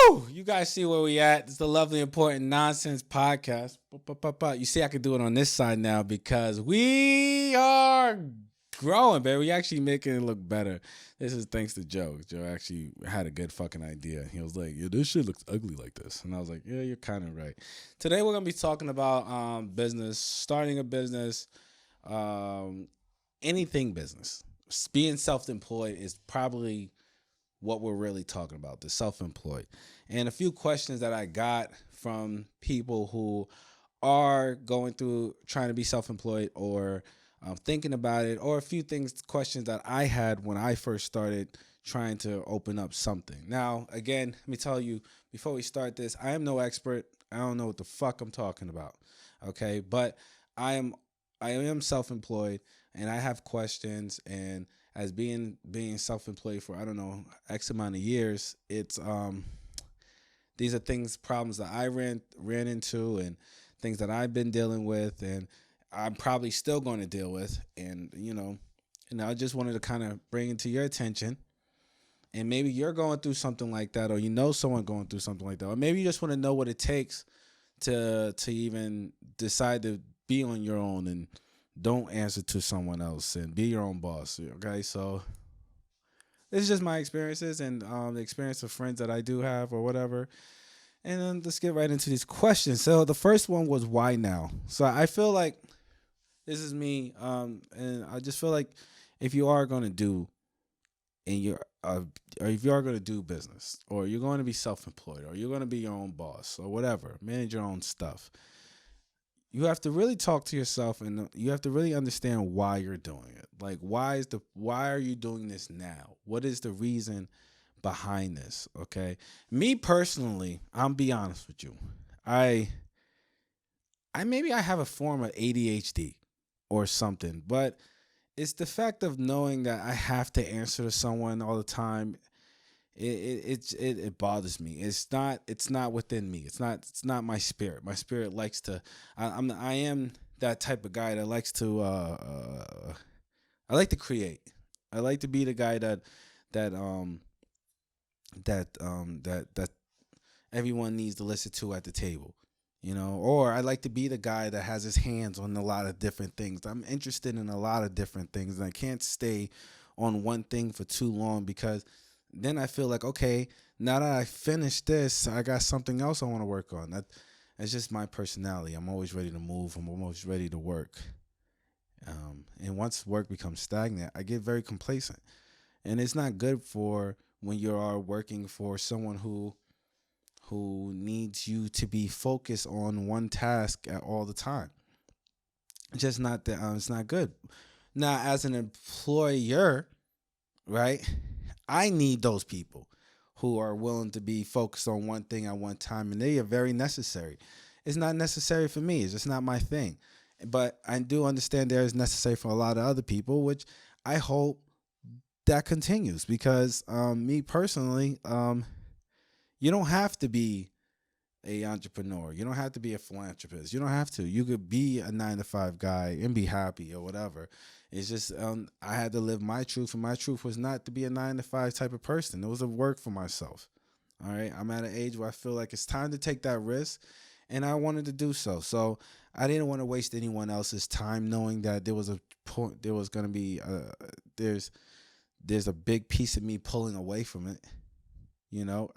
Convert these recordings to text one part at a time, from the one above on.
Woo! You guys see where we at. It's the Lovely Important Nonsense Podcast. You see I can do it on this side now because we are growing, baby. We actually making it look better. This is thanks to Joe. Joe actually had a good fucking idea. He was like, yeah, this shit looks ugly like this. And I was like, yeah, you're kind of right. Today we're going to be talking about business, starting a business, um, anything business. Being self-employed is probably what we're really talking about, the self-employed. And a few questions that I got from people who are going through trying to be self-employed or thinking about it, or a few questions that I had when I first started trying to open up something. Now, again, let me tell you before we start this, I am no expert. I don't know what the fuck I'm talking about. Okay, but I am self-employed and I have questions, and as being self-employed for I don't know X amount of years, it's these are problems that I ran into, and things that I've been dealing with, and I'm probably still going to deal with, and I just wanted to kind of bring it to your attention, and maybe you're going through something like that, or you know someone going through something like that, or maybe you just want to know what it takes to even decide to be on your own and don't answer to someone else and be your own boss. Okay, so this is just my experiences and the experience of friends that I do have or whatever. And then let's get right into these questions. So the first one was, why now? So I feel like this is me, and I just feel like if you are going to do and you're or if you are going to do business, or you're going to be self-employed, or you're going to be your own boss or whatever, manage your own stuff, you have to really talk to yourself, and you have to really understand why you're doing it. Like, why are you doing this now? What is the reason behind this? Okay. Me personally, I'm be honest with you. I maybe I have a form of ADHD or something, but it's the fact of knowing that I have to answer to someone all the time. It bothers me. It's not within me. It's not my spirit. My spirit likes to. I am that type of guy that likes to. I like to create. I like to be the guy that um that everyone needs to listen to at the table. Or I like to be the guy that has his hands on a lot of different things. I'm interested in a lot of different things, and I can't stay on one thing for too long, because then I feel like, okay, now that I finished this, I got something else I want to work on. That's just my personality. I'm always ready to move. I'm always ready to work. And once work becomes stagnant, I get very complacent. And it's not good for when you are working for someone who needs you to be focused on one task at all the time. Just not that it's not good. Now, as an employer, right, I need those people who are willing to be focused on one thing at one time, and they are very necessary. It's not necessary for me. It's just not my thing. But I do understand there is necessary for a lot of other people, which I hope that continues, because me personally, you don't have to be a entrepreneur. You don't have to be a philanthropist. You don't have to. You could be a 9-to-5 guy and be happy or whatever. It's just I had to live my truth, and my truth was not to be a 9-to-5 type of person. It was a work for myself. All right, I'm at an age where I feel like it's time to take that risk, and I wanted to do so. So I didn't want to waste anyone else's time, knowing that there was a point, there was going to be there's a big piece of me pulling away from it.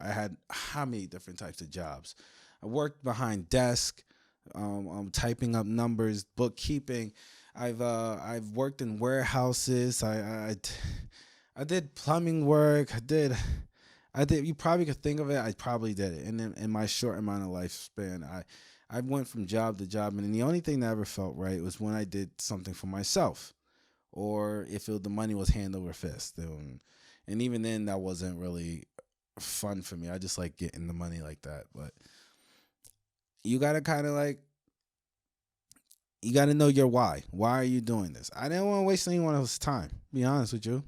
I had how many different types of jobs. I worked behind desk, typing up numbers, bookkeeping. I've worked in warehouses. I did plumbing work. I did. You probably could think of it. I probably did it. And then in my short amount of lifespan, I went from job to job, and the only thing that ever felt right was when I did something for myself, or if the money was hand over fist. And even then, that wasn't really fun for me. I just like getting the money like that. But you gotta kind of you gotta know your why. Why are you doing this? I didn't want to waste anyone else's time. Be honest with you.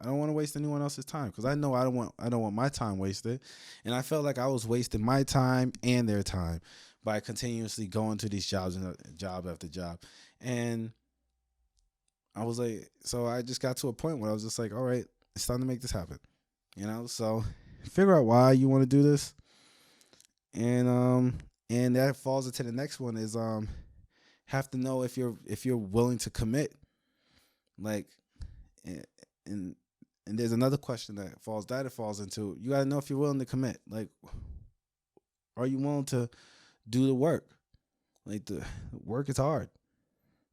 I don't want to waste anyone else's time, because I know I don't want my time wasted, and I felt like I was wasting my time and their time by continuously going to these jobs and job after job. And I was like, so I just got to a point where I was just like, all right, it's time to make this happen. So figure out why you want to do this. And that falls into the next one is have to know if you're willing to commit. Like, and and there's another question that it falls into. You gotta know if you're willing to commit. Like, are you willing to do the work? Like, the work is hard.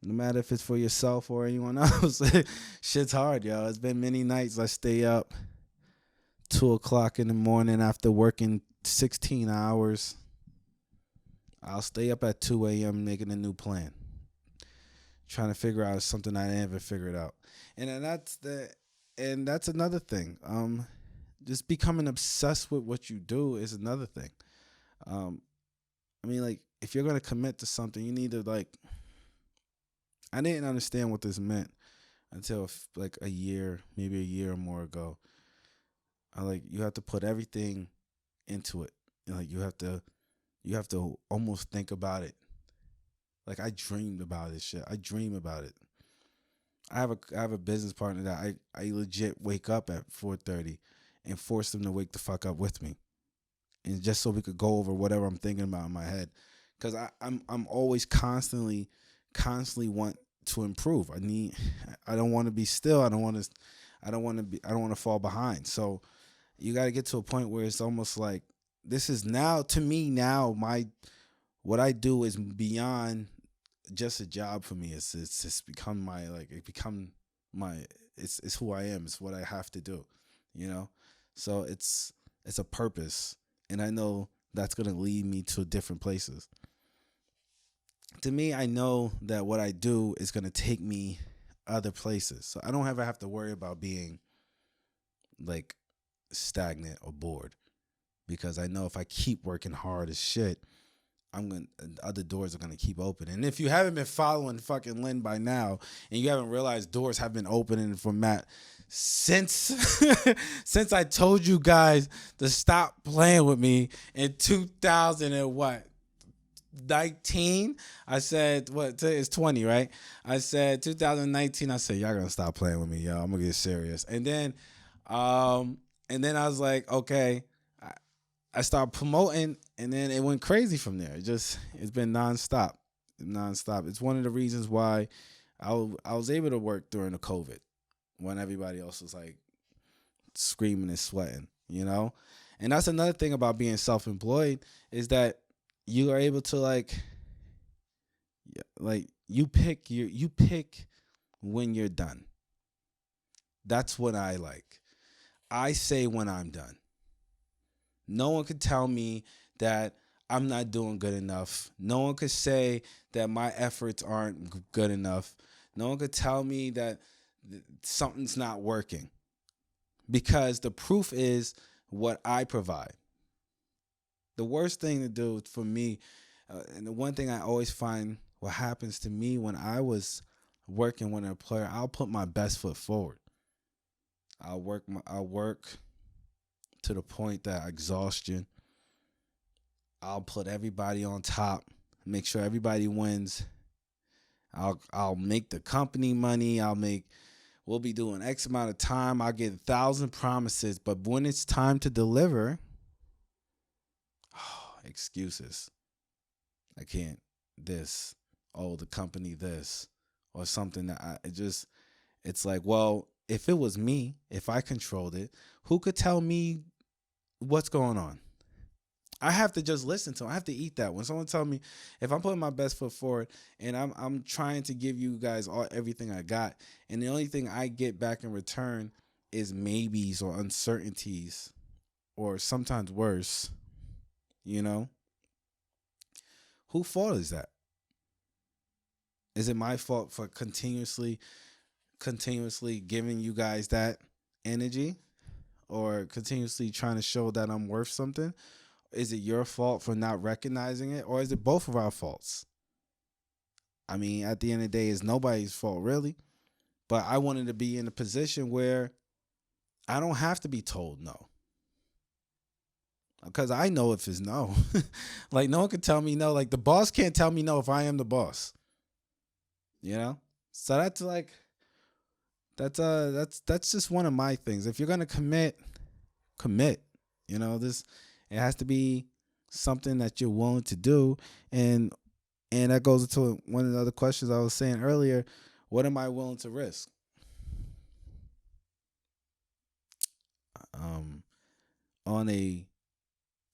No matter if it's for yourself or anyone else, shit's hard, yo. It's been many nights I stay up 2 o'clock in the morning after working 16 hours. I'll stay up at 2 a.m. making a new plan, trying to figure out something I never figured out. And then that's another thing. Just becoming obsessed with what you do is another thing. I mean, like, if you're gonna commit to something, you need to, like. I didn't understand what this meant until like maybe a year or more ago. You have to put everything into it. Like, you have to almost think about it. Like, I dreamed about this shit. I dream about it. I have a business partner that I legit wake up at 4:30 and force them to wake the fuck up with me, and just so we could go over whatever I'm thinking about in my head, because I'm always constantly want to improve. I don't want to be still. I don't want to fall behind. So you got to get to a point where it's almost like, this is now, to me now, what I do is beyond just a job for me. It's become it's who I am. It's what I have to do, you know? So it's a purpose, and I know that's going to lead me to different places. To me, I know that what I do is going to take me other places. So I don't ever have to worry about being like stagnant or bored, because I know if I keep working hard as shit, other doors are going to keep open. And if you haven't been following fucking Lynn by now, and you haven't realized doors have been opening for Matt since I told you guys to stop playing with me in 2000 and what? 19, I said, what, today is 20, right? I said 2019, I said, y'all gonna stop playing with me, yo. I'm gonna get serious. And then I was like, okay, I started promoting, and then it went crazy from there. It's been nonstop. It's one of the reasons why I was able to work during the COVID, when everybody else was like screaming and sweating, you know? And that's another thing about being self-employed, is that you are able to you pick when you're done. That's what I like. I say when I'm done. No one could tell me that I'm not doing good enough. No one could say that my efforts aren't good enough. No one could tell me that something's not working, because the proof is what I provide. The worst thing to do for me, and the one thing I always find what happens to me when I was working with an employer, I'll put my best foot forward. I'll work to the point that exhaustion. I'll put everybody on top, make sure everybody wins. I'll make the company money. We'll be doing X amount of time. I'll get 1,000 promises, but when it's time to deliver, excuses. I can't this. Oh, the company this, or something that it's like, well, if it was me, if I controlled it, who could tell me what's going on? I have to just listen to them. I have to eat that. When someone tell me, if I'm putting my best foot forward and I'm trying to give you guys everything I got, and the only thing I get back in return is maybes or uncertainties, or sometimes worse, you know, whose fault is that? Is it my fault for continuously giving you guys that energy, or continuously trying to show that I'm worth something? Is it your fault for not recognizing it, or is it both of our faults? I mean, at the end of the day, it's nobody's fault, really. But I wanted to be in a position where I don't have to be told no, because I know if it's no. Like, no one can tell me no. Like, the boss can't tell me no if I am the boss. You know? So that's just one of my things. If you're gonna commit. You know, it has to be something that you're willing to do, and that goes into one of the other questions I was saying earlier. What am I willing to risk? Um, on a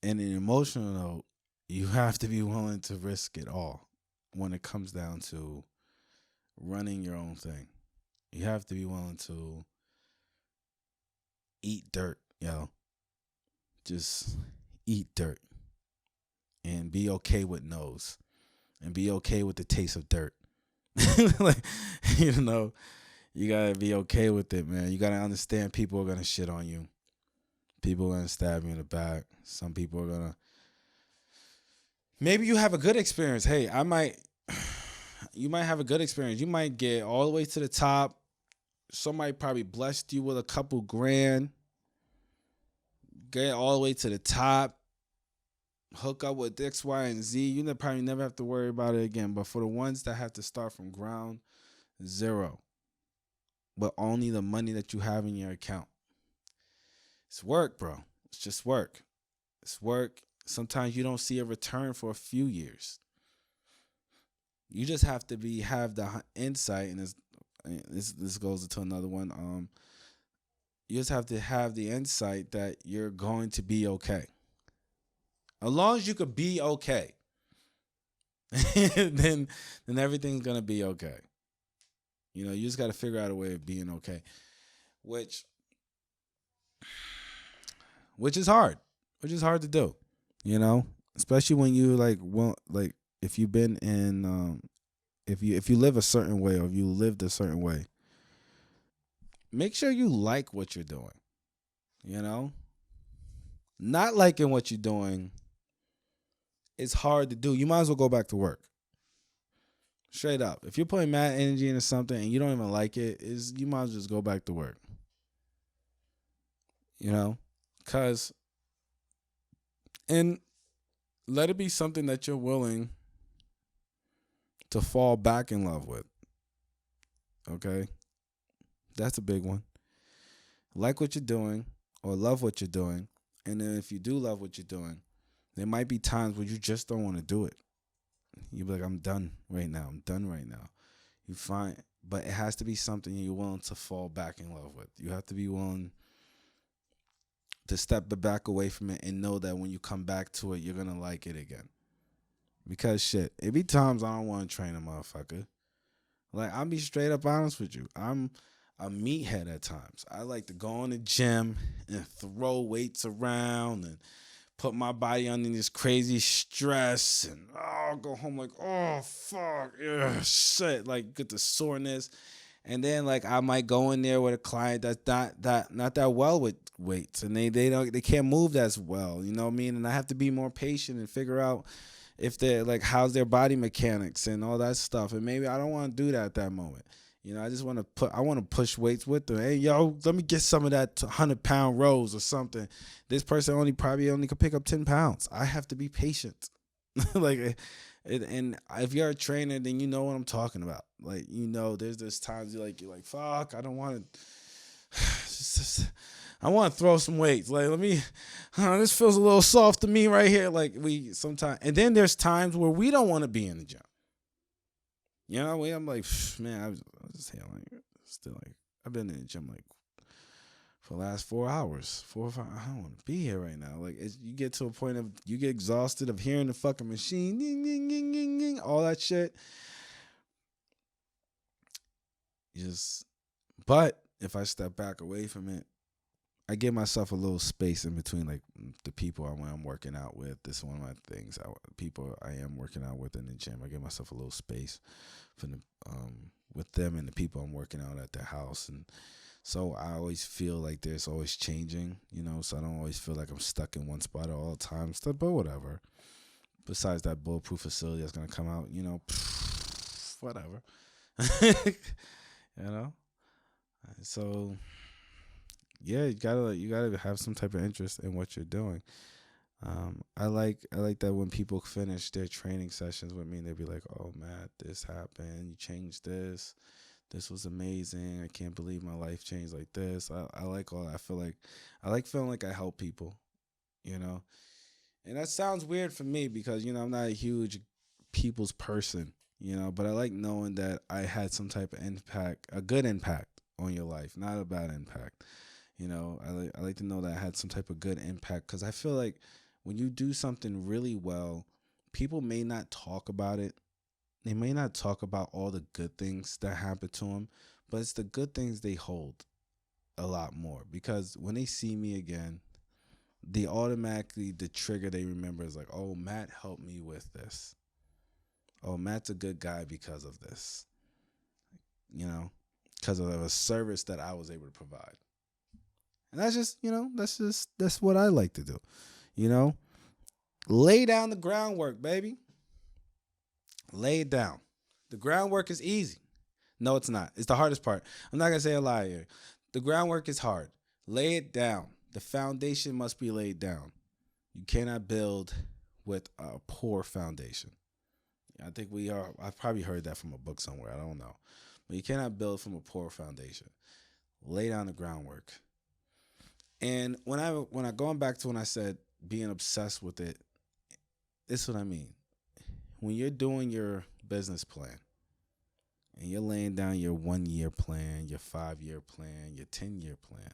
in an emotional note, you have to be willing to risk it all when it comes down to running your own thing. You have to be willing to eat dirt, just eat dirt and be okay with no's and be okay with the taste of dirt. Like, you know, you gotta be okay with it, man. You gotta understand people are gonna shit on you. People are gonna stab you in the back. Some people are gonna. Maybe you have a good experience. Hey, you might have a good experience. You might get all the way to the top. Somebody probably blessed you with a couple grand. Get all the way to the top. Hook up with X, Y, and Z. You probably never have to worry about it again. But for the ones that have to start from ground zero, but only the money that you have in your account, it's work, bro. It's just work. It's work. Sometimes you don't see a return for a few years. You just have to have the insight, and this goes into another one. You just have to have the insight that you're going to be okay. As long as you could be okay, then everything's gonna be okay. You just got to figure out a way of being okay, which is hard, to do. Especially when you if you've been in if you live a certain way, or if you lived a certain way, make sure you like what you're doing. Not liking what you're doing, it's hard to do. You might as well go back to work. Straight up. If you're putting mad energy into something and you don't even like it, you might as well just go back to work. Because, and let it be something that you're willing to fall back in love with. Okay? That's a big one. Like what you're doing, or love what you're doing. And then if you do love what you're doing, there might be times where you just don't want to do it. You'll be like, I'm done right now. You find, but it has to be something you're willing to fall back in love with. You have to be willing to step back away from it and know that when you come back to it, you're going to like it again. Because shit, it be times I don't want to train a motherfucker. Like, I'll be straight up honest with you. I'm a meathead at times. I like to go in the gym and throw weights around and put my body under this crazy stress, and I'll go home like, oh fuck, yeah, shit, like get the soreness. And then like I might go in there with a client that's not that well with weights, and they can't move as well, you know what I mean? And I have to be more patient and figure out if they're like, how's their body mechanics and all that stuff. And maybe I don't want to do that at that moment. I just want to push weights with them. Hey, yo, let me get some of that 100-pound rows or something. This person probably only could pick up 10 pounds. I have to be patient. And if you're a trainer, then you know what I'm talking about. Like, there's times you're like, fuck, I don't want to. I want to throw some weights. Like, this feels a little soft to me right here. Like, and then there's times where we don't want to be in the gym. I'm like, man, I was just saying, like, still, like, I've been in the gym, like, for the last 4 hours, 4 or 5. I don't want to be here right now. Like, you get to a point of, you get exhausted of hearing the fucking machine, ding, ding, ding, ding, ding, all that shit. But if I step back away from it, I give myself a little space in between, like, the people I'm working out with. This is one of my things. People I am working out with in the gym. I give myself a little space for with them and the people I'm working out at their house. And so I always feel like there's always changing, so I don't always feel like I'm stuck in one spot at all times. But whatever. Besides that bulletproof facility that's going to come out, whatever. So yeah, you gotta have some type of interest in what you're doing. I like that when people finish their training sessions with me, they'd be like, "Oh, Matt, this happened. You changed this. This was amazing. I can't believe my life changed like this." I like all that. I like feeling like I help people. And that sounds weird for me because, I'm not a huge people's person, but I like knowing that I had some type of impact, a good impact on your life, not a bad impact. I like to know that I had some type of good impact because I feel like when you do something really well, people may not talk about it. They may not talk about all the good things that happen to them, but it's the good things they hold a lot more because when they see me again, the trigger they remember is like, oh, Matt helped me with this. Oh, Matt's a good guy because of this, because of a service that I was able to provide. And that's what I like to do, lay down the groundwork, baby. Lay it down. The groundwork is easy. No, it's not. It's the hardest part. I'm not going to say a lie here. The groundwork is hard. Lay it down. The foundation must be laid down. You cannot build with a poor foundation. I think I've probably heard that from a book somewhere. I don't know. But you cannot build from a poor foundation. Lay down the groundwork. And when I going back to when I said being obsessed with it, this is what I mean. When you're doing your business plan and you're laying down your 1-year plan, your 5-year plan, your 10-year plan,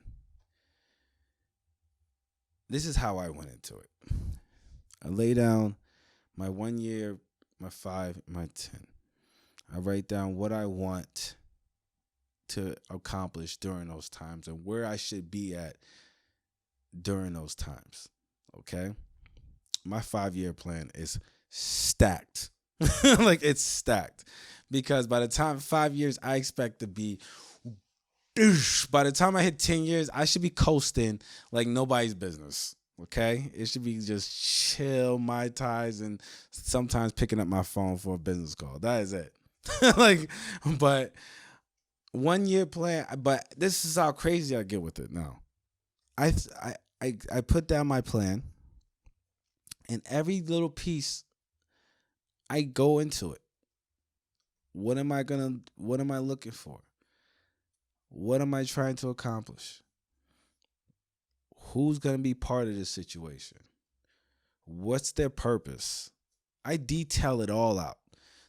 this is how I went into it. I lay down my 1 year, my 5, my 10. I write down what I want to accomplish during those times and where I should be at during those times. Okay? My 5-year plan is stacked. Like, it's stacked. Because by the time 5 years, I expect to be... By the time I hit 10 years, I should be coasting like nobody's business. Okay? It should be just chill, my ties, and sometimes picking up my phone for a business call. That is it. But 1 year plan, but this is how crazy I get with it now. I put down my plan, and every little piece, I go into it. What am I looking for? What am I trying to accomplish? Who's going to be part of this situation? What's their purpose? I detail it all out.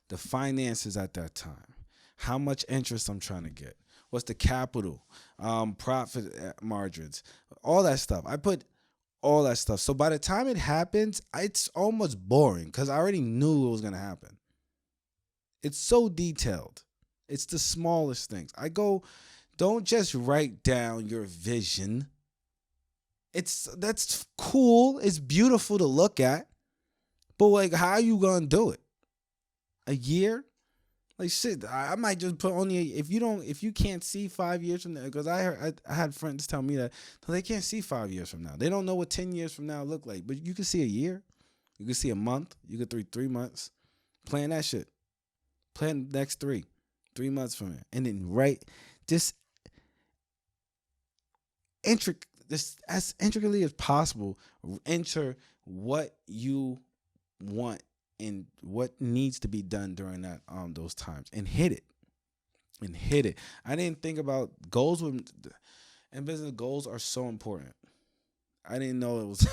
The finances at that time. How much interest I'm trying to get. What's the capital? Profit margins. All that stuff. I put all that stuff. So by the time it happens, it's almost boring because I already knew it was going to happen. It's so detailed. It's the smallest things. Don't just write down your vision. That's cool. It's beautiful to look at. But like, how are you gonna do it? A year? Like shit. I might just put only if you can't see 5 years from now. Because I had friends tell me that they can't see 5 years from now. They don't know what 10 years from now look like. But you can see a year. You can see a month. You can see 3 months. Plan that shit. Plan the next 3 months from it, and then just as intricately as possible, enter what you want and what needs to be done during that those times, and hit it. I didn't think about goals in business. Goals are so important. I didn't know it was.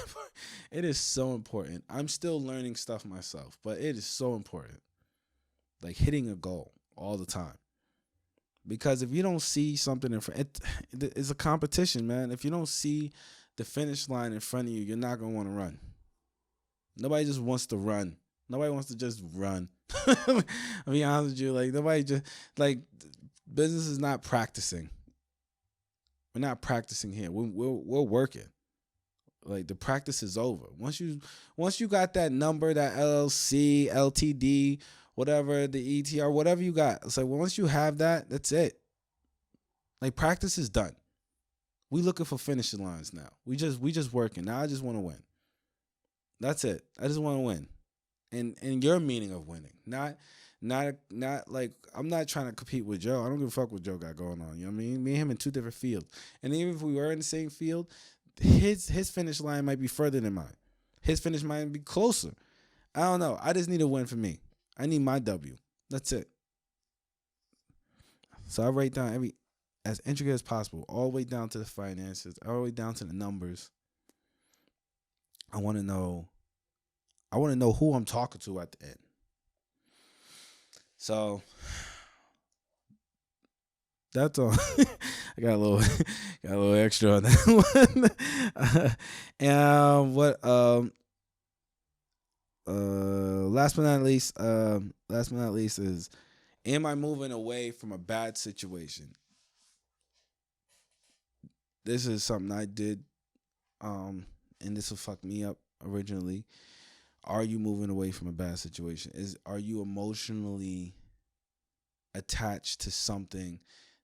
It is so important. I'm still learning stuff myself, but it is so important. Like hitting a goal all the time. Because if you don't see something in front, it's a competition, man. If you don't see the finish line in front of you, you're not going to want to run. Nobody just wants to run. Nobody wants to just run. I'll be honest with you. Like, nobody just, like, business is not practicing. We're not practicing here. We're working. Like, the practice is over. Once you got that number, that LLC, LTD, whatever, the ETR, whatever you got. It's like, once you have that, that's it. Like, practice is done. We looking for finishing lines now. We just working. Now I just want to win. That's it. I just want to win. And your meaning of winning. Not like, I'm not trying to compete with Joe. I don't give a fuck what Joe got going on. You know what I mean? Me and him in 2 different fields. And even if we were in the same field, his finish line might be further than mine. His finish might be closer. I don't know. I just need a win for me. I need my W. That's it. So I write down as intricate as possible, all the way down to the finances, all the way down to the numbers. I want to know I want to know who I'm talking to at the end. So that's all. I got a little extra on that one. And what last but not least is, am I moving away from a bad situation? This is something I did, and this will fuck me up originally. Are you moving away from a bad situation? Are you emotionally attached to something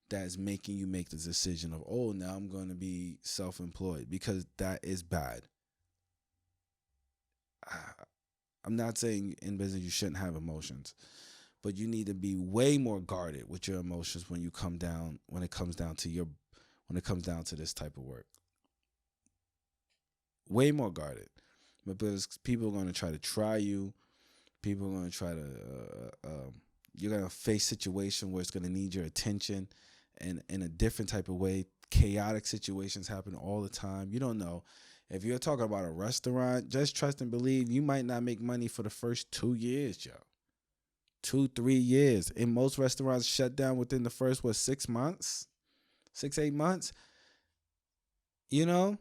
that is making you make the decision of, oh, now I'm going to be self-employed? Because that is bad. I'm not saying in business you shouldn't have emotions, but you need to be way more guarded with your emotions when it comes down to this type of work. Way more guarded, because people are going to try to try you. People are going to try to. You're going to face situation where it's going to need your attention, and in a different type of way. Chaotic situations happen all the time. You don't know. If you're talking about a restaurant, just trust and believe you might not make money for the first 2 years, yo. 2-3 years. And most restaurants shut down within the first 6 months, 6-8 months. You know,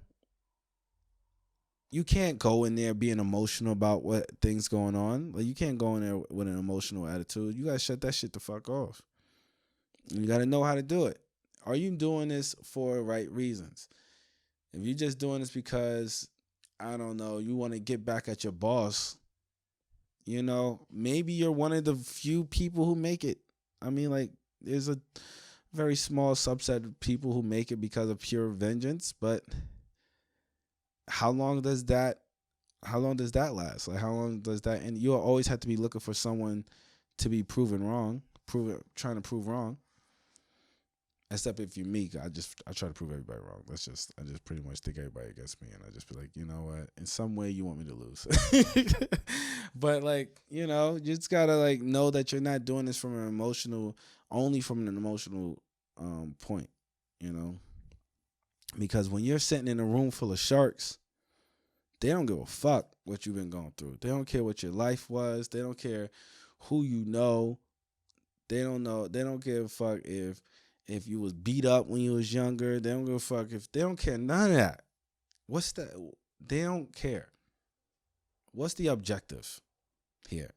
you can't go in there being emotional about what things going on. Like, you can't go in there with an emotional attitude. You gotta shut that shit the fuck off. You gotta know how to do it. Are you doing this for the right reasons? If you're just doing this because, I don't know, you want to get back at your boss, you know, maybe you're one of the few people who make it. I mean, like, there's a very small subset of people who make it because of pure vengeance, but how long does that last? Like, how long does that, and you'll always have to be looking for someone to be proven wrong, trying to prove wrong. Except if you're me, I try to prove everybody wrong. I just pretty much think everybody against me, and I just be like, you know what? In some way, you want me to lose. But, like, you know, you just gotta, like, know that you're not doing this from an emotional point, you know, because when you're sitting in a room full of sharks, they don't give a fuck what you've been going through. They don't care what your life was. They don't care who you know. They don't give a fuck if you was beat up when you was younger. They don't give a fuck if they don't care none of that. What's that? They don't care. What's the objective here?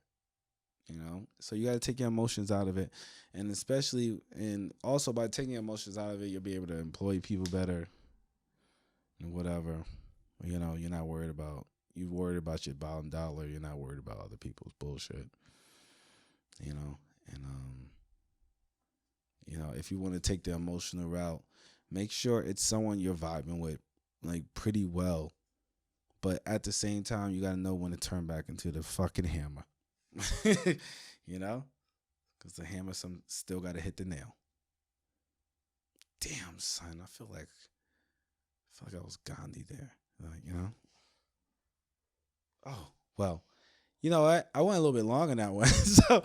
You know? So you got to take your emotions out of it. And also by taking your emotions out of it, you'll be able to employ people better and whatever. You know, you're worried about your bottom dollar. You're not worried about other people's bullshit. You know? And, you know, if you want to take the emotional route, make sure it's someone you're vibing with, like, pretty well. But at the same time, you got to know when to turn back into the fucking hammer. You know? Because the hammer still got to hit the nail. Damn, son. I feel like I was Gandhi there. Like, you know? Oh, well. You know what? I went a little bit long on that one. So,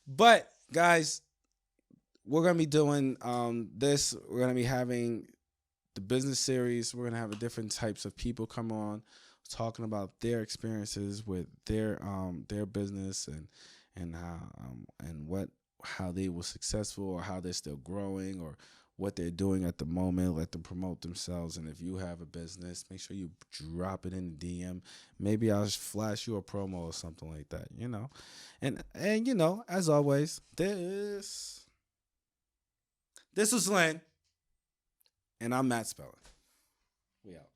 but, guys, we're going to be doing this. We're going to be having the business series. We're going to have different types of people come on talking about their experiences with their business and how they were successful, or how they're still growing, or what they're doing at the moment. Let them promote themselves. And if you have a business, make sure you drop it in the DM. Maybe I'll flash you a promo or something like that, you know. And you know, as always, this was Len, and I'm Matt Spellen. We out.